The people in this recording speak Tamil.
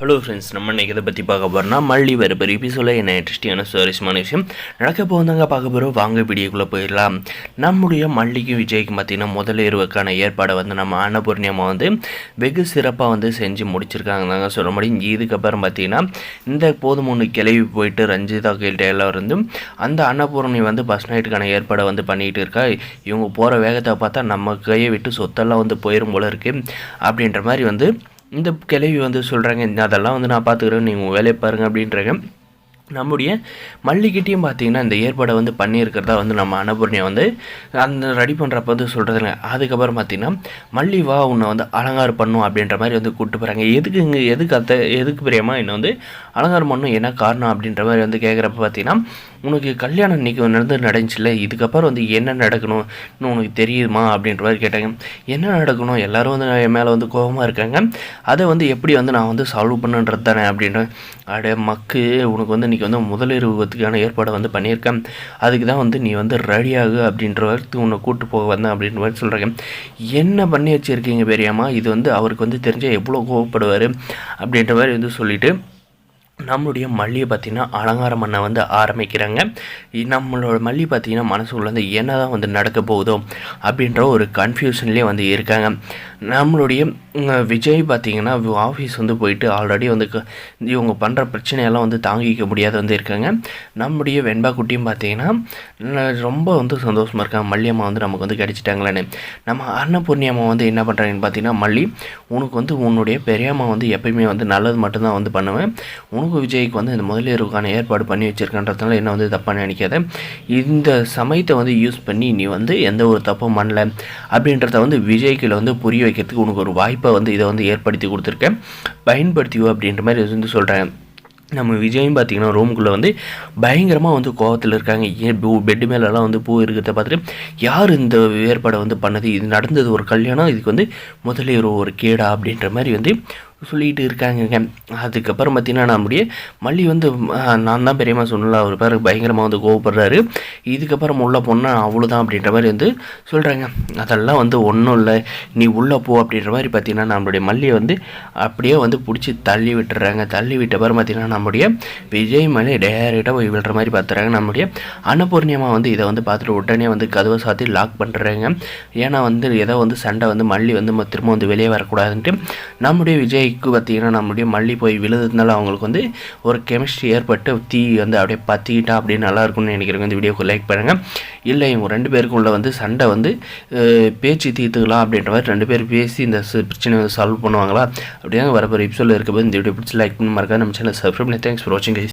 ஹலோ ஃப்ரெண்ட்ஸ், நம்ம இன்றைக்கி இதை பற்றி பார்க்க போகிறோம்னா மல்லி வேறு பெரிய எபிசோட என்ன இன்ட்ரெஸ்டிங்கான சுவாரஸ்யமான விஷயம் நடக்க போந்தாங்க பார்க்க போகிறோம். வாங்க வீடியோக்குள்ளே போயிடலாம். நம்முடைய மல்லிக்கும் விஜய்க்கும் பார்த்திங்கன்னா முதலேறுவதற்கான ஏற்பாடை வந்து நம்ம அன்னபூர்ணியம்மா வந்து வெகு சிறப்பாக வந்து செஞ்சு முடிச்சிருக்காங்க தாங்க சொல்ல முடியும். இதுக்கப்புறம் பார்த்திங்கன்னா இந்த போதும் ஒன்று கிளவி போயிட்டு ரஞ்சிதா கேள்வி எல்லாம் இருந்து அந்த அன்னபூர்ணி வந்து பஸ் நைட்டுக்கான ஏற்பாடை வந்து பண்ணிகிட்டு இருக்கா. இவங்க போகிற வேகத்தை பார்த்தா நம்ம கையை விட்டு சொத்தெல்லாம் வந்து போயிடும் போல இருக்குது அப்படின்ற மாதிரி வந்து இந்த கிளவி வந்து சொல்கிறாங்க. அதெல்லாம் வந்து நான் பார்த்துக்கிறேன், நீங்கள் வேலையை பாருங்கள் அப்படின்றாங்க. நம்முடைய மல்லிகிட்டையும் பார்த்திங்கன்னா இந்த ஏற்பாடை வந்து பண்ணியிருக்கிறதா வந்து நம்ம அன்னபூர்ணியை வந்து அந்த ரெடி பண்ணுறப்ப வந்து சொல்கிறதுங்க. அதுக்கப்புறம் பார்த்திங்கன்னா மல்லி வா உன்னை வந்து அலங்காரம் பண்ணும் அப்படின்ற மாதிரி வந்து கூப்பிட்டு போகிறாங்க. எதுக்கு பிரியமா என்னை வந்து அலங்காரம் பண்ணும் என்ன காரணம் அப்படின்ற மாதிரி வந்து கேட்குறப்ப பார்த்திங்கன்னா உனக்கு கல்யாணம் இன்றைக்கி நடந்துச்சுல, இதுக்கப்புறம் வந்து என்ன நடக்கணும்னு உனக்கு தெரியுமா அப்படின்ற மாதிரி கேட்டாங்க. என்ன நடக்கணும், எல்லோரும் வந்து என் மேலே வந்து கோபமாக இருக்காங்க, அதை வந்து எப்படி வந்து நான் வந்து சால்வ் பண்ணுன்றது தானே அப்படின்ற மக்கு உனக்கு வந்து இன்றைக்கி வந்து முதலிரவுக்கான ஏற்பாடை வந்து பண்ணியிருக்கேன், அதுக்கு தான் வந்து நீ வந்து ரெடியாகு அப்படின்ற மாதிரி உன்னை கூப்பிட்டு போக வந்தேன் அப்படின்ற மாதிரி சொல்கிறாங்க. என்ன பண்ணி வச்சுருக்கீங்க பெரியாமா, இது வந்து அவருக்கு வந்து தெரிஞ்சால் எவ்வளோ கோவப்படுவார் அப்படின்ற மாதிரி வந்து சொல்லிவிட்டு நம்மளுடைய மல்லியை பார்த்திங்கன்னா அலங்காரம் பண்ண வந்து ஆரம்பிக்கிறாங்க. நம்மளோட மல்லி பார்த்திங்கன்னா மனசுக்குள்ள வந்து என்ன தான் வந்து நடக்க போகுதோ அப்படின்ற ஒரு கன்ஃபியூஷன்லேயே வந்து இருக்காங்க. நம்மளுடைய விஜய் பார்த்திங்கன்னா ஆஃபீஸ் வந்து போயிட்டு ஆல்ரெடி வந்து இவங்க பண்ணுற பிரச்சனையெல்லாம் வந்து தாங்கிக்க முடியாத வந்து இருக்காங்க. நம்முடைய வெண்பா குட்டியும் பார்த்திங்கன்னா ரொம்ப வந்து சந்தோஷமாக இருக்காங்க, மல்லியம்மா வந்து நமக்கு வந்து கிடச்சிட்டாங்களேன்னு. நம்ம அன்னபூர்ணியம்மா வந்து என்ன பண்ணுறாங்கன்னு பார்த்திங்கன்னா, மல்லி உனக்கு வந்து உன்னுடைய பெரியம்மா வந்து எப்பயுமே வந்து நல்லது மட்டும்தான் வந்து பண்ணுவேன், உனக்கு விஜய்க்கு வந்து இந்த முதலிரவுக்கான ஏற்பாடு பண்ணி வச்சுருக்கன்றதுனால என்ன வந்து தப்பாக நினைக்காத, இந்த சமயத்தை வந்து யூஸ் பண்ணி நீ வந்து எந்த ஒரு தப்பும் பண்ணல அப்படின்றத வந்து விஜய்க்கில் வந்து புரிய வைக்கிறதுக்கு உனக்கு ஒரு வாய்ப்பை வந்து இதை வந்து ஏற்படுத்தி கொடுத்துருக்கேன், பயன்படுத்திவோ அப்படின்ற மாதிரி வந்து சொல்கிறாங்க. நம்ம விஜயும் பார்த்திங்கன்னா ரூமுக்குள்ளே வந்து பயங்கரமாக வந்து கோவத்தில் இருக்காங்க. ஏன் பெட்டு மேலெல்லாம் வந்து பூ இருக்கிறத பார்த்துட்டு யார் இந்த ஏற்பாடை வந்து பண்ணது, இது நடந்தது ஒரு கல்யாணம், இதுக்கு வந்து முதலே ஒரு கேடா அப்படின்ற மாதிரி வந்து சொல்லிகிட்டு இருக்காங்க. அதுக்கப்புறம் பார்த்திங்கன்னா நம்முடைய மல்லி வந்து நான் தான் பெரியம்மா சொன்னல, அவர் பேர் பயங்கரமாக வந்து கோவப்படுறாரு, இதுக்கப்புறம் உள்ளே போனால் அவ்வளோதான் அப்படின்ற மாதிரி வந்து சொல்கிறாங்க. அதெல்லாம் வந்து ஒன்றும் இல்லை, நீ உள்ளே போ அப்படின்ற மாதிரி பார்த்திங்கன்னா நம்மளுடைய மல்லியை வந்து அப்படியே வந்து பிடிச்சி தள்ளி விட்டுறாங்க. தள்ளி விட்ட பிறகு பார்த்திங்கன்னா நம்முடைய விஜய் மல்லி டைரெக்டாக போய் விடுற மாதிரி பார்த்துறாங்க. நம்முடைய அன்னபூர்ணியமாக வந்து இதை வந்து பார்த்துட்டு உடனே வந்து கதவை சாத்தி லாக் பண்ணுறாங்க. ஏன்னா வந்து ஏதோ வந்து சண்டை வந்து மல்லி வந்து திரும்ப வந்து வெளியே வரக்கூடாதுன்ட்டு நம்முடைய விஜய் பார்த்திங்கன்னா நம்முடைய மல்லி போய் விழுதுனால அவங்களுக்கு வந்து ஒரு கெமிஸ்ட்ரி ஏற்பட்டு தீ வந்து அப்படியே பற்றிக்கிட்டா அப்படியே நல்லா இருக்கும்னு நினைக்கிறேங்க. இந்த வீடியோக்கு லைக் பண்ணுங்கள். இல்லை இவங்க ரெண்டு பேருக்குள்ள வந்து சண்டை வந்து பேச்சு தீர்த்துக்கலாம் அப்படின்ற மாதிரி ரெண்டு பேர் பேசி இந்த பிரச்சனை சால்வ் பண்ணுவாங்களா அப்படியே வரப்போகிற எபிசோடில் இருக்க போது இந்த வீடியோ பிடிச்சி லைக் பண்ணி மறக்காம நம்ம சேனல் சப்ஸ்கிரைப் பண்ணி தேங்க்ஸ் ஃபார் வாட்சிங்.